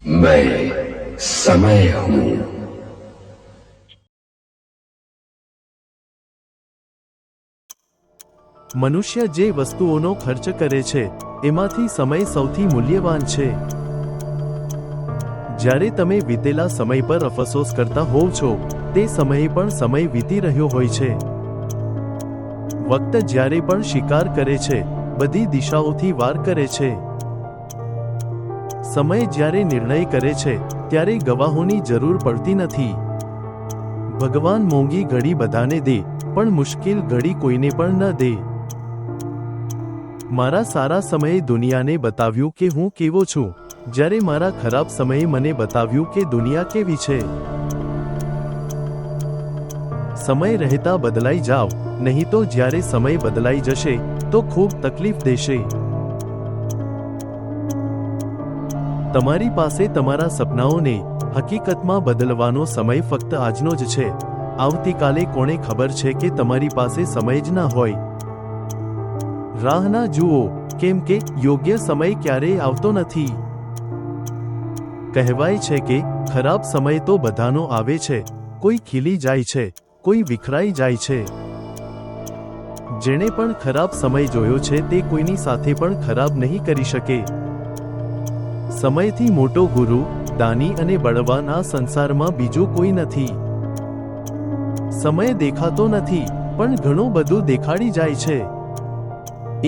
मैं समय हूँ। મનુષ્ય જે વસ્તુઓનો ખર્ચ કરે છે એમાંથી સમય સૌથી મૂલ્યવાન છે। જ્યારે તમે વીતેલા સમય પર અફસોસ કરતા હોવ છો તે સમયે પણ સમય વીતી રહ્યો હોય છે। વક્ત જ્યારે પણ શિકાર કરે છે બધી દિશાઓથી વાર કરે છે। સમય જ્યારે નિર્ણય કરે છે ત્યારે ગવાહોની જરૂર પડતી નથી। ભગવાન મોંઘી ઘડી બધાને દે પણ મુશ્કેલ ઘડી કોઈને પણ ન દે। મારા સારા સમયે દુનિયાને બતાવ્યું કે હું કેવો છું, જ્યારે મારા ખરાબ સમયે મને બતાવ્યું કે દુનિયા કેવી છે। સમય રહેતા બદલાઈ જાવ, નહીં તો જ્યારે સમય બદલાઈ જશે તો ખૂબ તકલીફ દેશે। તમારી પાસે તમારા સપનાઓને હકીકતમાં બદલવાનો સમય ફક્ત આજનો જ છે। આવતીકાલે કોને ખબર છે કે તમારી પાસે સમય જ ના હોય। રાહ ના જુઓ, કેમ કે યોગ્ય સમય ક્યારેય આવતો નથી। કહેવાય છે કે ખરાબ સમય તો બધાનો આવે છે, કોઈ ખીલી જાય છે, કોઈ વિખરાઈ જાય છે। જેણે પણ ખરાબ સમય જોયો છે તે કોઈની સાથે પણ ખરાબ નહીં કરી શકે। સમયથી મોટો ગુરુ, દાની અને બળવાન આ સંસારમાં બીજું કોઈ નથી। સમય દેખાતો નથી પણ ઘણું બધું દેખાડી જાય છે।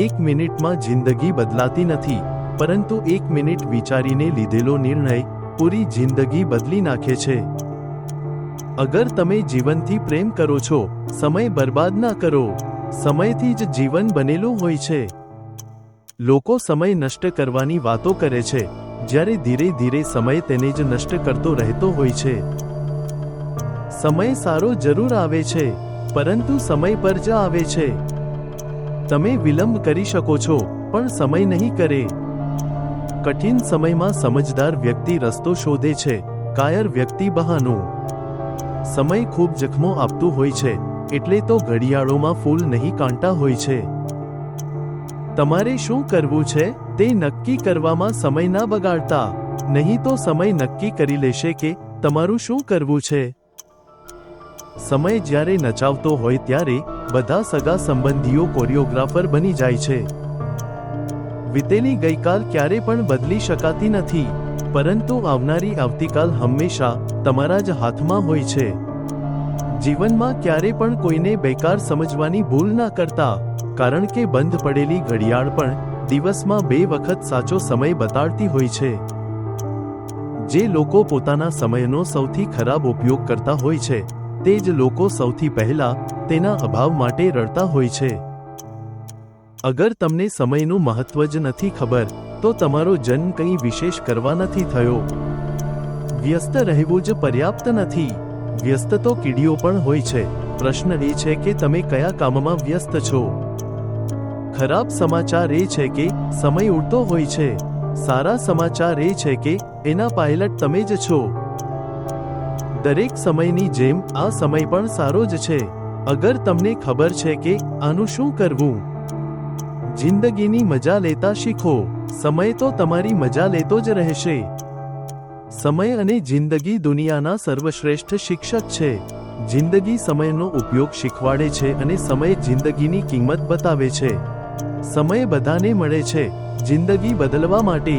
એક મિનિટમાં જિંદગી બદલાતી નથી, પરંતુ એક મિનિટ વિચારીને લીધેલો નિર્ણય પૂરી જિંદગી બદલી નાખે છે। અગર તમે જીવનથી પ્રેમ કરો છો, સમય બરબાદ ના કરો। સમયથી જ જીવન બનેલું હોય છે। લોકો સમય નષ્ટ કરવાની વાતો કરે છે, જ્યારે ધીરે ધીરે સમય તેને જ નષ્ટ કરતો રહેતો હોય છે। સમય સારો જરૂર આવે છે, પરંતુ સમય પર જ આવે છે। તમે વિલંબ કરી શકો છો પણ સમય નહીં કરે। કઠિન સમયમાં સમજદાર વ્યક્તિ રસ્તો શોધે છે, કાયર વ્યક્તિ બહાનું। સમય ખૂબ જખમો આપતું હોય છે, એટલે તો ઘડિયાળોમાં ફૂલ નહીં કાંટા હોય છે। તમારે શું કરવું છે તે નક્કી કરવામાં સમય ના બગાડતા, નહીં તો સમય નક્કી કરી લેશે કે તમારું શું કરવું છે। સમય જ્યારે નચાવતો હોય ત્યારે બધા સગા સંબંધીઓ કોરિયોગ્રાફર બની જાય છે। વીતેલી ગઈકાલ ક્યારે પણ બદલી શકાતી નથી, પરંતુ આવનારી આવતીકાલ હંમેશા તમારા જ હાથમાં હોય છે। જીવનમાં ક્યારે પણ કોઈને બેકાર સમજવાની ભૂલ ના કરતા, કારણ કે બંધ પડેલી ઘડિયાળ પણ દિવસમાં 2 વખત સાચો સમય બતાડતી હોય છે। જે લોકો પોતાના સમયનો સૌથી ખરાબ ઉપયોગ કરતા હોય છે તે જ લોકો સૌથી પહેલા તેના અભાવ માટે રડતા હોય છે। અગર તમને સમયનું મહત્વ જ નથી ખબર તો તમારો જન્મ કંઈ વિશેષ કરવા નથી થયો। વ્યસ્ત રહેવું જ પર્યાપ્ત નથી, વ્યસ્ત તો કીડીઓ પણ હોય છે। પ્રશ્ન એ છે કે તમે કયા કામમાં વ્યસ્ત છો। ખરાબ સમાચાર એ છે કે સમય ઉડતો હોય છે, સારા સમાચાર એ છે કે એના પાયલટ તમે જ છો। દરેક સમયની જેમ આ સમય પણ સારો જ છે, અગર તમને ખબર છે કે આનું શું કરવું। જિંદગીની મજા લેતા શીખો, સમય તો તમારી મજા લેતો જ રહેશે। સમય અને જિંદગી દુનિયાના સર્વશ્રેષ્ઠ શિક્ષક છે। જિંદગી સમયનો ઉપયોગ શીખવાડે છે અને સમય જિંદગીની કિંમત બતાવે છે। સમય બધાને મળે છે જિંદગી બદલવા માટે,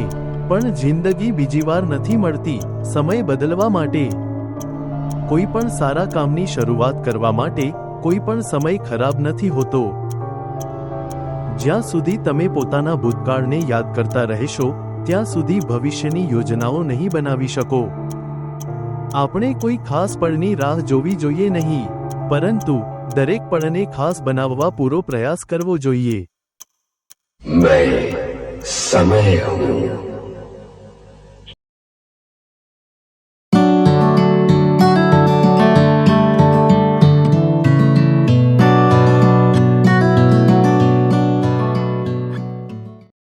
પણ જિંદગી બીજી વાર નથી મળતી સમય બદલવા માટે। કોઈ પણ સારા કામની શરૂઆત કરવા માટે કોઈ પણ સમય ખરાબ નથી હોતો। જ્યાં સુધી તમે પોતાના ભૂતકાળને યાદ કરતા રહેશો ત્યાં સુધી ભવિષ્યની યોજનાઓ નહીં બનાવી શકો। આપણે કોઈ ખાસ પળની રાહ જોવી જોઈએ નહીં, પરંતુ દરેક પળને ખાસ બનાવવા પૂરો પ્રયાસ કરવો જોઈએ। मैं समय हूँ।